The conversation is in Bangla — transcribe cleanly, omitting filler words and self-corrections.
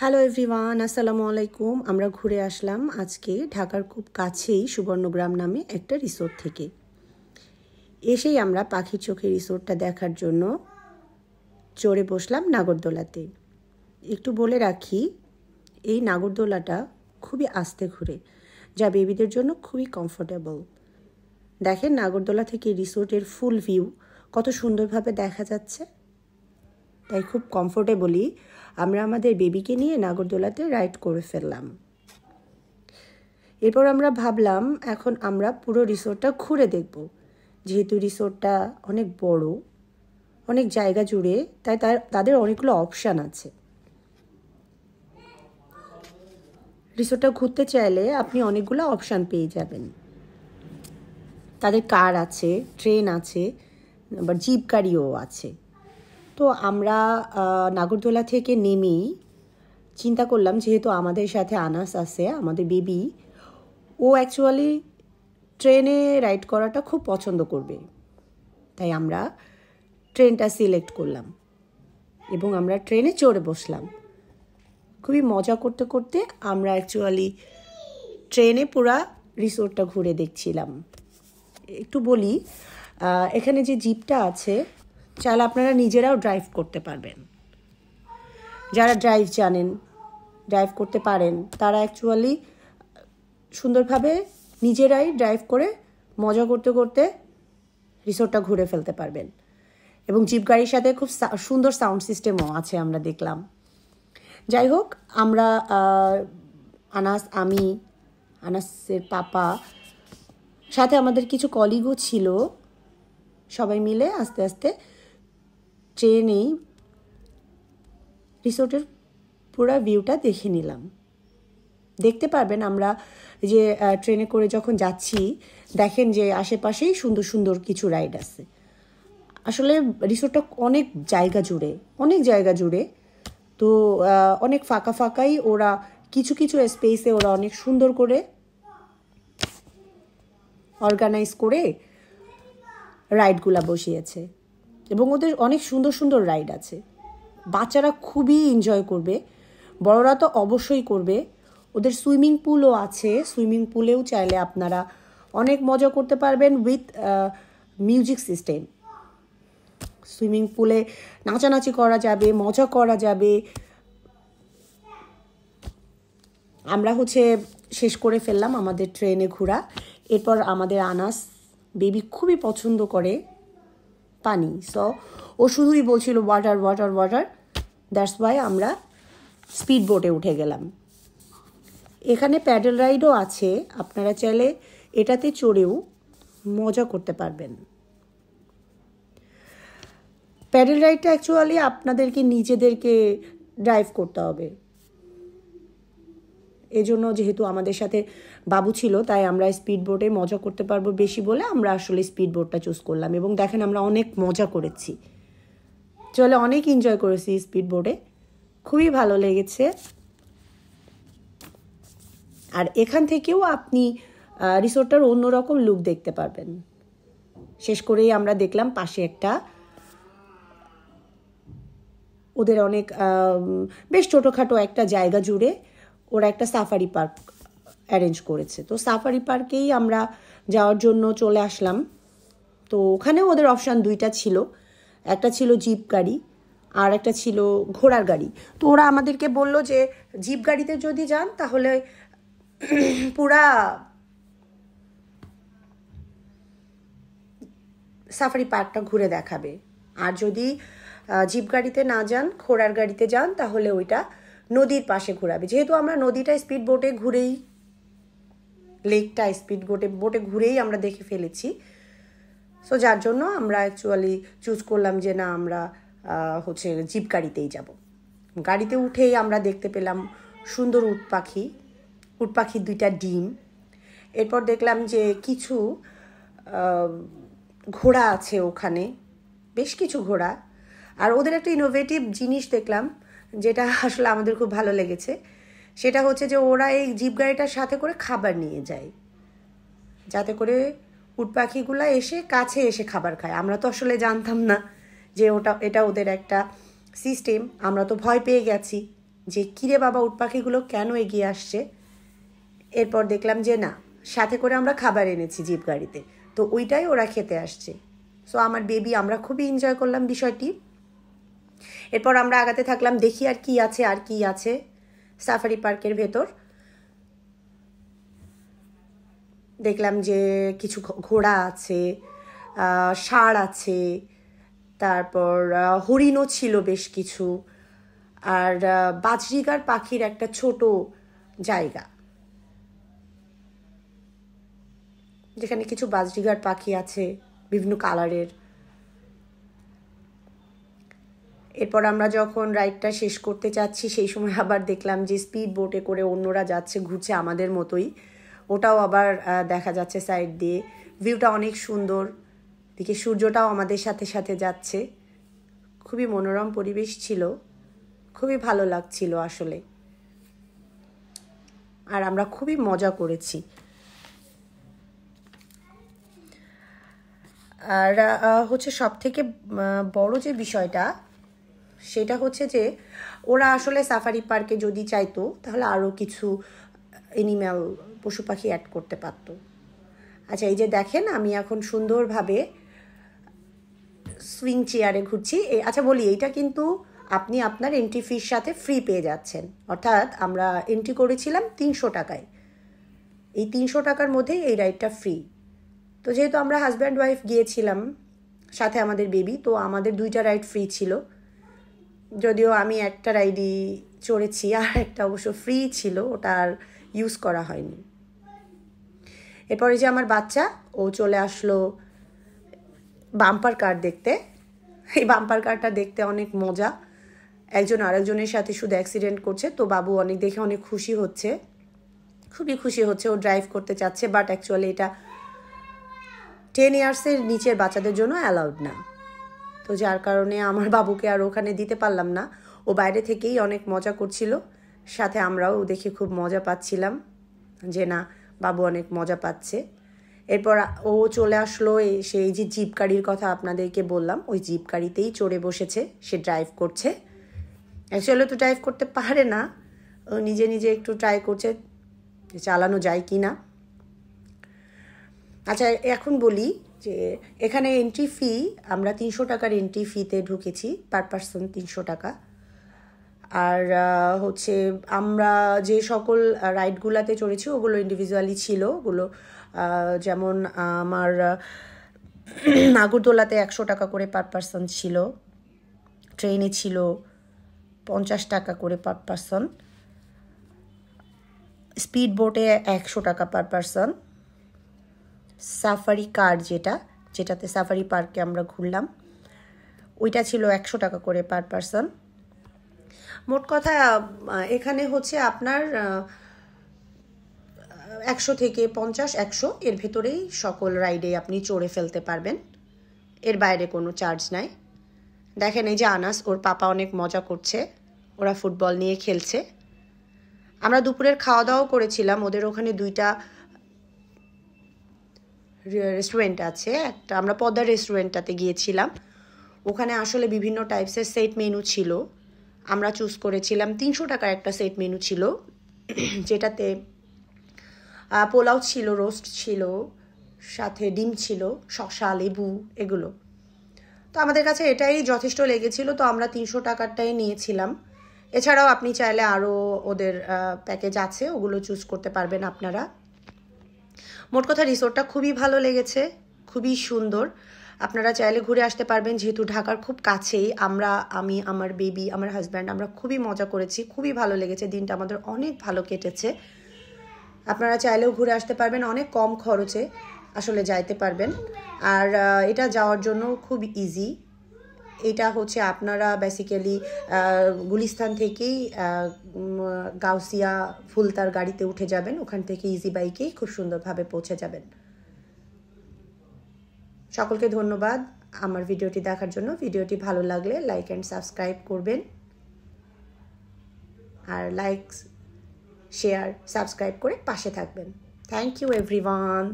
হ্যালো এভরিওয়ান, আসসালামু আলাইকুম। আমরা ঘুরে আসলাম আজকে ঢাকার খুব কাছেই সুবর্ণগ্রাম নামে একটা রিসোর্ট থেকে। এসেই আমরা পাখির চোখে রিসোর্টটা দেখার জন্য চড়ে বসলাম নাগরদোলাতে। একটু বলে রাখি, এই নাগরদোলাটা খুবই আস্তে ঘুরে, যা বেবিদের জন্য খুবই কমফোর্টেবল। দেখেন নাগরদোলা থেকে রিসোর্টের ফুল ভিউ কত সুন্দরভাবে দেখা যাচ্ছে। তাই খুব কমফোর্টেবলি আমরা আমাদের বেবিকে নিয়ে নাগরদোলাতে রাইড করে ফেললাম। এরপর আমরা ভাবলাম এখন আমরা পুরো রিসোর্টটা ঘুরে দেখব। যেহেতু রিসোর্টটা অনেক বড়, অনেক জায়গা জুড়ে, তাই তাদের অনেকগুলো অপশান আছে। রিসোর্টটা ঘুরতে চাইলে আপনি অনেকগুলো অপশান পেয়ে যাবেন। তাদের কার আছে, ট্রেন আছে, আবার জিপ গাড়িও আছে। তো আমরা নাগরদোলা থেকে নেমেই চিন্তা করলাম, যেহেতু আমাদের সাথে আনাস আছে, আমাদের বেবি, ও অ্যাকচুয়ালি ট্রেনে রাইড করাটা খুব পছন্দ করবে। তাই আমরা ট্রেনটা সিলেক্ট করলাম এবং আমরা ট্রেনে চড়ে বসলাম। খুবই মজা করতে করতে আমরা অ্যাকচুয়ালি ট্রেনে পুরা রিসোর্টটা ঘুরে দেখছিলাম। একটু বলি, এখানে যে জিপটা আছে, চাইলে আপনারা নিজেরাও ড্রাইভ করতে পারবেন। যারা ড্রাইভ করতে পারেন, তারা অ্যাকচুয়ালি সুন্দরভাবে নিজেরাই ড্রাইভ করে মজা করতে করতে রিসোর্টটা ঘুরে ফেলতে পারবেন। এবং জিপ গাড়ির সাথে খুব সুন্দর সাউন্ড সিস্টেমও আছে, আমরা দেখলাম। যাই হোক, আমরা আনাসের পাপা, সাথে আমাদের কিছু কলিগও ছিল, সবাই মিলে আস্তে আস্তে ট্রেনেই রিসোর্টের পুরো ভিউটা দেখে নিলাম। দেখতে পারবেন আমরা যে ট্রেনে করে যখন যাচ্ছি, দেখেন যে আশেপাশেই সুন্দর সুন্দর কিছু রাইড আছে। আসলে রিসোর্টটা অনেক জায়গা জুড়ে, তো অনেক ফাঁকাই ওরা কিছু স্পেসে ওরা অনেক সুন্দর করে অর্গানাইজ করে রাইডগুলা বসিয়েছে এবং ওদের অনেক সুন্দর সুন্দর রাইড আছে। বাচ্চারা খুবই এনজয় করবে, বড়রা তো অবশ্যই করবে। ওদের সুইমিং পুলও আছে, সুইমিং পুলেও চাইলে আপনারা অনেক মজা করতে পারবেন উইথ মিউজিক সিস্টেম। সুইমিং পুলে নাচানাচি করা যাবে, মজা করা যাবে। আমরা শেষ করে ফেললাম আমাদের ট্রেনে ঘোরা। এরপর আমাদের আনাস বেবি খুবই পছন্দ করে পানি, সো ও শুধুই বলছিল water water water. That's why আমরা স্পিড বোটে উঠে গেলাম। এখানে প্যাডেল রাইডও আছে, আপনারা চাইলে এটাতে চড়েও মজা করতে পারবেন। প্যাডেল রাইডটা অ্যাকচুয়ালি আপনাদেরকে নিজেদেরকে ড্রাইভ করতে হবে। এজন্য যেহেতু আমাদের সাথে বাবু ছিল, তাই আমরা স্পিড বোটে মজা করতে পারবো বেশি বলে আমরা আসলে স্পিড বোটটা চুজ করলাম। এবং দেখেন আমরা অনেক মজা করেছি, চলে অনেক এনজয় করেছি স্পিড বোটে, খুবই ভালো লেগেছে। আর এখান থেকেও আপনি রিসোর্টটার অন্যরকম লুক দেখতে পারবেন। শেষ করেই আমরা দেখলাম পাশে একটা ওদের অনেক বেশ ছোটোখাটো একটা জায়গা জুড়ে ওরা একটা সাফারি পার্ক অ্যারেঞ্জ করেছে। তো সাফারি পার্কেই আমরা যাওয়ার জন্য চলে আসলাম। তো ওখানেও ওদের অপশান দুইটা ছিল, একটা ছিল জিপ গাড়ি আর একটা ছিল ঘোড়ার গাড়ি। তো ওরা আমাদেরকে বলল যে জিপ গাড়িতে যদি যান তাহলে পুরা সাফারি পার্কটা ঘুরে দেখাবে, আর যদি জিপ গাড়িতে না যান, ঘোড়ার গাড়িতে যান, তাহলে ওইটা নদীর পাশে ঘোরাবে। যেহেতু আমরা নদীটা স্পিড বোটে ঘুরেই, লেকটা স্পিড বোটে ঘুরেই আমরা দেখে ফেলেছি, সো যার জন্য আমরা অ্যাকচুয়ালি চুজ করলাম যে না, আমরা জিপ গাড়িতেই যাব। গাড়িতে উঠেই আমরা দেখতে পেলাম সুন্দর উট পাখির দুইটা ডিম। এরপর দেখলাম যে কিছু ঘোড়া আছে ওখানে, বেশ কিছু ঘোড়া। আর ওদের একটা ইনোভেটিভ জিনিস দেখলাম, যেটা আসলে আমাদের খুব ভালো লেগেছে। সেটা হচ্ছে যে ওরা এই জিপ গাড়িটার সাথে করে খাবার নিয়ে যায়, যাতে করে উট পাখিগুলা কাছে এসে খাবার খায়। আমরা তো আসলে জানতাম না যে এটা ওদের একটা সিস্টেম, আমরা তো ভয় পেয়ে গেছি। যে কিরে বাবা উট পাখিগুলো কেন এগিয়ে আসছে। এরপর দেখলাম যে না, সাথে করে আমরা খাবার এনেছি জিপ গাড়িতে, তো ওইটাই ওরা খেতে আসছে। সো আমার বেবি, আমরা খুবই এনজয় করলাম বিষয়টি। এরপর আমরা আগাতে থাকলাম, দেখি আর কি আছে আর কি আছে সাফারি পার্কের ভেতর। দেখলাম যে কিছু ঘোড়া আছে, ষাঁড় আছে, তারপর হরিণও ছিল বেশ কিছু, আর বাজরিগার পাখির একটা ছোট জায়গা যেখানে কিছু বাজরিগার পাখি আছে বিভিন্ন কালারের। এরপর আমরা যখন রাইডটা শেষ করতে চাচ্ছি সেই সময় আবার দেখলাম যে স্পিড বোটে করে অন্যরা যাচ্ছে, ঘুরছে আমাদের মতোই, ওটাও আবার দেখা যাচ্ছে সাইড দিয়ে। ভিউটা অনেক সুন্দর, দিকে সূর্যটাও আমাদের সাথে সাথে যাচ্ছে। খুবই মনোরম পরিবেশ ছিল, খুবই ভালো লাগছিল আসলে, আর আমরা খুবই মজা করেছি। আর হচ্ছে সব থেকে বড় যে বিষয়টা সেটা হচ্ছে যে ওরা আসলে সাফারি পার্কে যদি চাইতো তাহলে আরও কিছু অ্যানিম্যাল, পশু পাখি অ্যাড করতে পারত। আচ্ছা, এই যে দেখেন আমি এখন সুন্দরভাবে সুইং চেয়ারে ঘুরছি। আচ্ছা বলি, এইটা কিন্তু আপনি আপনার এন্ট্রি ফির সাথে ফ্রি পেয়ে যাচ্ছেন, অর্থাৎ আমরা এন্ট্রি করেছিলাম 300 টাকায়, এই 300 টাকার মধ্যেই এই রাইডটা ফ্রি। তো যেহেতু আমরা হাজব্যান্ড ওয়াইফ গিয়েছিলাম, সাথে আমাদের বেবি, তো আমাদের 2টা রাইড ফ্রি ছিল, যদিও আমি একটা রাইডই চড়েছি, আর একটা অবশ্য ফ্রি ছিল, ওটা আর ইউজ করা হয়নি। এরপরে যে আমার বাচ্চা, ও চলে আসলো বাম্পার কার দেখতে। এই বাম্পার কারটা দেখতে অনেক মজা, একজন আরেকজনের সাথে শুধু অ্যাক্সিডেন্ট করছে, তো বাবু অনেক দেখে অনেক খুশি হচ্ছে, খুবই খুশি হচ্ছে, ও ড্রাইভ করতে চাচ্ছে, বাট অ্যাকচুয়ালি এটা 10 ইয়ার্সের নিচের বাচ্চাদের জন্য অ্যালাউড না। তো যার কারণে আমার বাবুকে আর ওখানে দিতে পারলাম না, ও বাইরে থেকেই অনেক মজা করছিল, সাথে আমরাও দেখে খুব মজা পাচ্ছিলাম যে না, বাবু অনেক মজা পাচ্ছে। এরপর ও চলে আসলো সেই যে জিপ গাড়ির কথা আপনাদেরকে বললাম, ওই জিপ গাড়িতেই চড়ে বসেছে, সে ড্রাইভ করছে। অ্যাকচুয়ালি তো ড্রাইভ করতে পারে না, ও নিজে নিজে একটু ট্রাই করছে চালানো যায় কি না। আচ্ছা, এখন বলি যে এখানে এন্ট্রি ফি, আমরা 300 টাকার এন্ট্রি ফিতে ঢুকেছি, পার পার্সন 300 টাকা। আর হচ্ছে আমরা যে সকল রাইডগুলোতে চড়েছি ওগুলো ইন্ডিভিজুয়ালি ছিল, ওগুলো যেমন আমার নাগরদোলাতে 100 টাকা করে পার পার্সন ছিল, ট্রেনে ছিল 50 টাকা করে পার পার্সন, স্পিড বোটে 100 টাকা পার পার্সন, সাফারি কার যেটাতে সাফারি পার্কে আমরা ঘুরলাম ওইটা ছিল 100 টাকা করে পার পার্সন। মোট কথা এখানে হচ্ছে আপনার 100 থেকে 50, 100 এর ভেতরেই সকল রাইডে আপনি চড়ে ফেলতে পারবেন, এর বাইরে কোনো চার্জ নাই। দেখেন এই যে আনাস, ওর পাপা অনেক মজা করছে, ওরা ফুটবল নিয়ে খেলছে। আমরা দুপুরের খাওয়া দাওয়াও করেছিলাম, ওদের ওখানে 2টা রেস্টুরেন্ট আছে, একটা আমরা পদ্মা রেস্টুরেন্টটাতে গিয়েছিলাম, ওখানে আসলে বিভিন্ন টাইপসের সেট মেনু ছিল, আমরা চুজ করেছিলাম 300 টাকার একটা সেট মেনু ছিল, যেটাতে পোলাও ছিল, রোস্ট ছিল, সাথে ডিম ছিল, শসা, লেবু, এগুলো। তো আমাদের কাছে এটাই যথেষ্ট লেগেছিল, তো আমরা 300 টাকারটাই নিয়েছিলাম। এছাড়াও আপনি চাইলে আরও ওদের প্যাকেজ আছে, ওগুলো চুজ করতে পারবেন আপনারা। মোট কথা রিসোর্টটা খুবই ভালো লেগেছে, খুবই সুন্দর, আপনারা চাইলে ঘুরে আসতে পারবেন, যেহেতু ঢাকার খুব কাছেই। আমি, আমার বেবি, আমার হাজব্যান্ড, আমরা খুবই মজা করেছি, খুবই ভালো লেগেছে, দিনটা আমাদের অনেক ভালো কেটেছে। আপনারা চাইলেও ঘুরে আসতে পারবেন, অনেক কম খরচে আসলে যাইতে পারবেন। আর এটা যাওয়ার জন্য খুব ইজি, এটা হচ্ছে আপনারা বেসিক্যালি গুলিস্তান থেকেই গাউসিয়া ফুলতার গাড়িতে উঠে যাবেন, ওখান থেকে ইজি বাইকেই খুব সুন্দরভাবে পৌঁছে যাবেন। সকলকে ধন্যবাদ আমার ভিডিওটি দেখার জন্য। ভিডিওটি ভালো লাগলে লাইক অ্যান্ড সাবস্ক্রাইব করবেন, আর লাইক, শেয়ার, সাবস্ক্রাইব করে পাশে থাকবেন। Thank you everyone.